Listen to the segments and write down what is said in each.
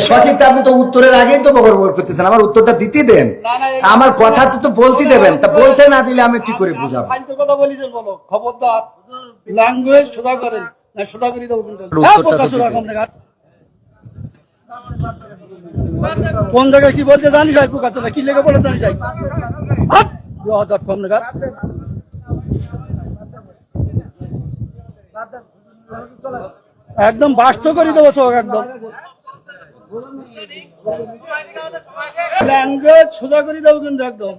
সঠিকটা আপনি তো উত্তরের আগেই তো বকর বকর করতেছেন, আমার উত্তরটা দিতে দেন, আমার কথা তো বলতে দেবেন, তা বলতে না দিলে আমি কি করে বুঝাবো? ফালতু কথা বলি যে বলো, খবরদার ল্যাঙ্গুয়েজ সোজা করেন না, সোজা করে দেবো কিন্তু। কোন জায়গায় কি বলতে জানি যাই, পোকাচোদা কি লেগে বলে জানি যাই। কম লেখা একদম বাস্ত করে দেবো সব, একদম ল্যাঙ্গুয়েজ সোজা করে দেবো কিন্তু একদম।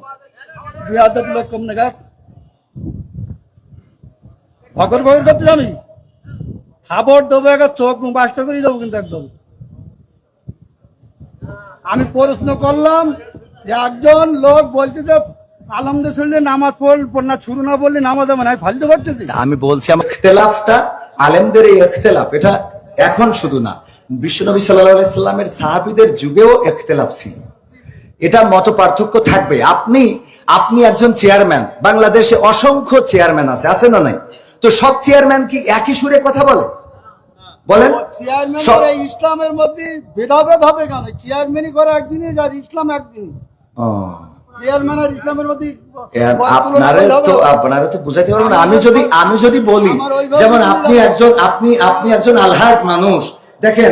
বিহাদব লোক কম লেখা ভগর ভগর করতে আমি খাবার দেবো, একটা চোখ বাস্ত করে দেবো কিন্তু একদম। আমি প্রশ্ন করলাম যে একজন লোক বলছে যে আলহামদুলিল্লাহ নামাজ পড় না, শুরু না বললে নামাজ হবে না, ফালতু করতেছি। আমি বলছি আমার ইখতিলাফটা, আলেমদের এই ইখতিলাফ, এটা এখন শুধু না, বিশ্বনবী সাল্লাল্লাহু আলাইহি সাল্লামের সাহাবীদের যুগেও ইখতিলাফ ছিল, এটা মত পার্থক্য থাকবে। আপনি একজন চেয়ারম্যান, বাংলাদেশে অসংখ্য চেয়ারম্যান আছে না নাই? তো সব চেয়ারম্যান কি একই সুরে কথা বলে? বলেন, ইসলামের মধ্যে ভেদাভেদ হবে কেন? চেয়ারম্যানই করে একদিনই, আর ইসলাম একদিন। চেয়ারম্যান আর ইসলামের মধ্যে আপনারা তো বুঝাইতে পারবেন না। আমি যদি বলি, যেমন আপনি একজন আলহাজ মানুষ, দেখেন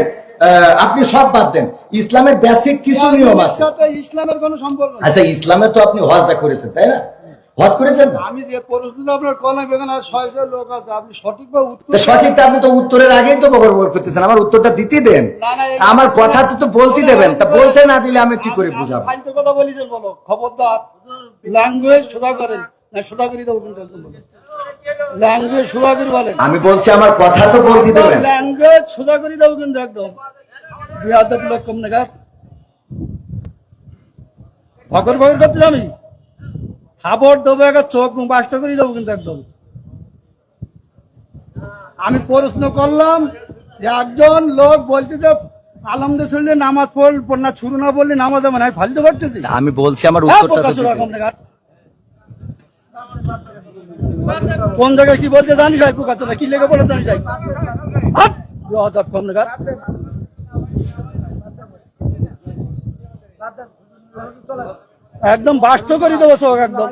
আপনি সব বাদ দেন, ইসলামের বেসিক কিছু নিয়ম আছে। ইসলামের কোনো সম্পর্ক নেই। আচ্ছা, ইসলামের তো আপনি হজটা করেছেন, তাই না? হজ করেছেন না? আমি যে প্রশ্নটা আপনার করলাম, এখানে 600 লোক আছে, আপনি সঠিকভাবে উত্তর, সঠিকটা আপনি তো উত্তরের আগেই তো বকর বকর করতেছেন, আমার উত্তরটা দিতে দেন, আমার কথা তো বলতে দেবেন, তা বলতে না দিলে আমি কি করে বুঝাবো? ফালতু কথা বলি যে বলো, খবরদার ল্যাঙ্গুয়েজ সোজা করেন না, সোজা করে দেবো কিন্তু একদম। ল্যাঙ্গুয়েজ সোজা করে বলেন। আমি বলছি আমার কথা তো বলতে দেবেন, ল্যাঙ্গুয়েজ সোজা করে দেবো কিন্তু একদম। বিহাদব লোক কম লেখা ভগর ভগর করতে আমি খাবার দেবো, একটা চোখ বাস্ত করে দেবো কিন্তু একদম। আমি প্রশ্ন করলাম যে একজন লোক বলছে যে আলহামদুলিল্লাহ নামাজ পড় না, শুরু না বললে নামাজ হবে না, ফালতু করতেছি। আমি বলছি আমার উত্তরটা কোন জায়গায় কি বলতে জানি যাই, পোকাচোদা কি লেগে বলে জানি যাই। কম লেখা একদম বাস্ত করে দেবো সব, একদম